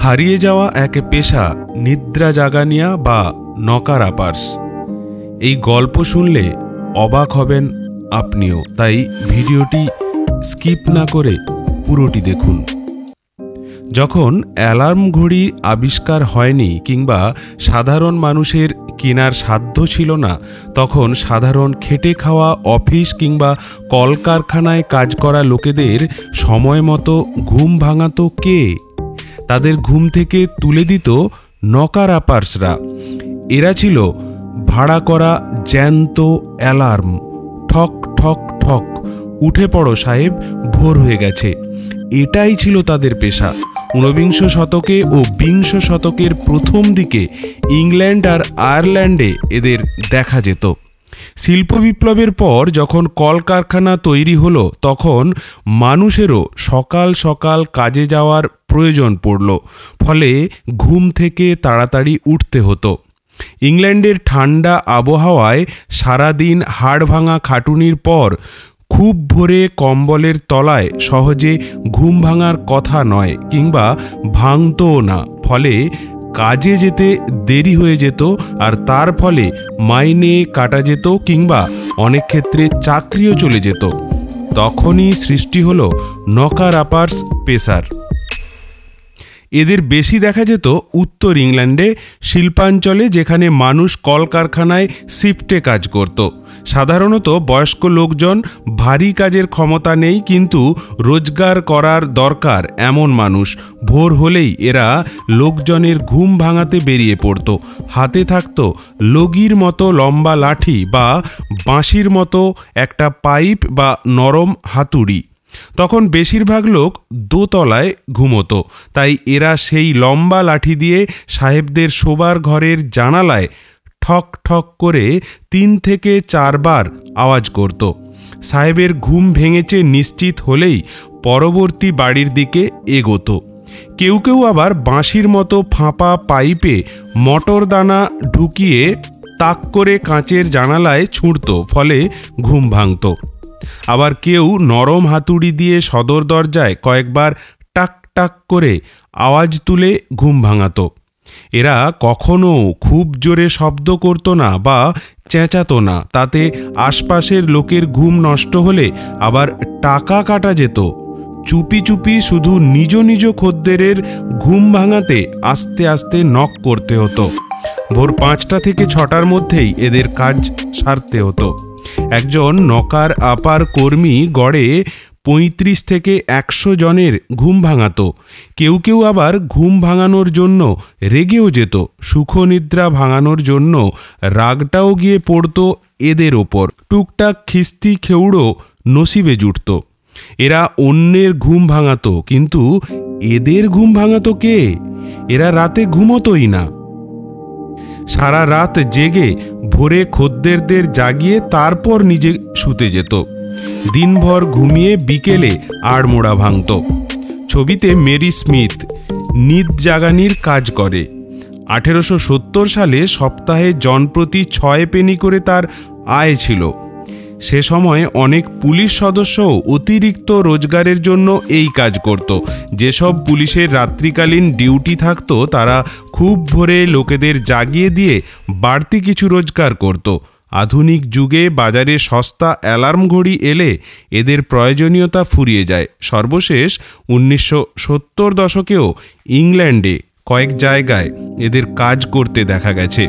হারিয়ে যাওয়া এক পেশা নিদ্রা জাগানিয়া বা নকার আপার্স। এই গল্প শুনলে অবাক হবেন আপনিও, তাই ভিডিওটি স্কিপ না করে পুরোটি দেখুন। যখন অ্যালার্ম ঘড়ি আবিষ্কার হয়নি কিংবা সাধারণ মানুষের কেনার সাধ্য ছিল না, তখন সাধারণ খেটে খাওয়া অফিস কিংবা কলকারখানায় কাজ করা লোকেদের সময় মতো ঘুম ভাঙাতো কে? তাদের ঘুম থেকে তুলে দিত নকার আপার্সরা। এরা ছিল ভাড়া করা জ্যান্ত অ্যালার্ম। ঠক ঠক ঠক, উঠে পড়ো সাহেব, ভোর হয়ে গেছে। এটাই ছিল তাদের পেশা। ঊনবিংশ শতকে ও বিংশ শতকের প্রথম দিকে ইংল্যান্ড আর আয়ারল্যান্ডে এদের দেখা যেত। শিল্প বিপ্লবের পর যখন কলকারখানা তৈরি হলো, তখন মানুষেরও সকাল সকাল কাজে যাওয়ার প্রয়োজন পড়ল, ফলে ঘুম থেকে তাড়াতাড়ি উঠতে হতো। ইংল্যান্ডের ঠান্ডা আবহাওয়ায় সারাদিন হাড় ভাঙা খাটুনির পর খুব ভোরে কম্বলের তলায় সহজে ঘুম ভাঙার কথা নয়, কিংবা ভাঙতও না। ফলে কাজে যেতে দেরি হয়ে যেত, আর তার ফলে মাইনে কাটা যেত কিংবা অনেক ক্ষেত্রে চাকরিও চলে যেত। তখনই সৃষ্টি হলো নকার আপার্স পেশার। এদের বেশি দেখা যেত উত্তর ইংল্যান্ডে, শিল্পাঞ্চলে, যেখানে মানুষ কলকারখানায় শিফটে কাজ করত। সাধারণত বয়স্ক লোকজন, ভারী কাজের ক্ষমতা নেই কিন্তু রোজগার করার দরকার এমন মানুষ। ভোর হলেই এরা লোকজনের ঘুম ভাঙাতে বেরিয়ে পড়ত। হাতে থাকত লগির মতো লম্বা লাঠি বা বাঁশির মতো একটা পাইপ বা নরম হাতুড়ি। তখন বেশিরভাগ লোক দোতলায় ঘুমোতো, তাই এরা সেই লম্বা লাঠি দিয়ে সাহেবদের শোবার ঘরের জানালায় ঠক ঠক করে 3 থেকে 4 বার আওয়াজ করত। সাহেবের ঘুম ভেঙেছে নিশ্চিত হলেই পরবর্তী বাড়ির দিকে এগোতো। কেউ কেউ আবার বাঁশির মতো ফাঁপা পাইপে মটর দানা ঢুকিয়ে তাক করে কাঁচের জানালায় ছুঁড়ত, ফলে ঘুম ভাঙত। আবার কেউ নরম হাতুড়ি দিয়ে সদর দরজায় কয়েকবার টাক টাক করে আওয়াজ তুলে ঘুম ভাঙাত। এরা কখনো খুব জোরে শব্দ করত না বা চেঁচাতো না, তাতে আশপাশের লোকের ঘুম নষ্ট হলে আবার টাকা কাটা যেত। চুপি চুপি শুধু নিজ নিজ খদ্দেরের ঘুম ভাঙাতে আস্তে আস্তে নক করতে হতো। ভোর 5টা থেকে 6টার মধ্যেই এদের কাজ সারতে হতো। একজন নকার আপার কর্মী গড়ে 35 থেকে 100 জনের ঘুম ভাঙাতো। কেউ কেউ আবার ঘুম ভাঙানোর জন্য রেগেও যেত। সুখনিদ্রা ভাঙানোর জন্য রাগটাও গিয়ে পড়ত এদের ওপর। টুকটাক খিস্তি খেউড়ো নসিবে জুটত। এরা অন্যের ঘুম ভাঙাতো, কিন্তু এদের ঘুম ভাঙাতো কে? এরা রাতে ঘুমোতোই না। সারা রাত জেগে ভোরে খদ্দেরদের জাগিয়ে তারপর নিজে শুতে যেত। দিনভর ঘুমিয়ে বিকেলে আড়মোড়া ভাঙত। ছবিতে মেরি স্মিথ নিদ জাগানির কাজ করে। 1870 সালে সপ্তাহে জনপ্রতি 6 পেনি করে তার আয় ছিল। সে সময় অনেক পুলিশ সদস্যও অতিরিক্ত রোজগারের জন্য এই কাজ করত। যেসব পুলিশের রাত্রিকালীন ডিউটি থাকতো, তারা খুব ভোরে লোকেদের জাগিয়ে দিয়ে বাড়তি কিছু রোজগার করত। আধুনিক যুগে বাজারে সস্তা অ্যালার্ম ঘড়ি এলে এদের প্রয়োজনীয়তা ফুরিয়ে যায়। সর্বশেষ 1970 দশকেও ইংল্যান্ডে কয়েক জায়গায় এদের কাজ করতে দেখা গেছে।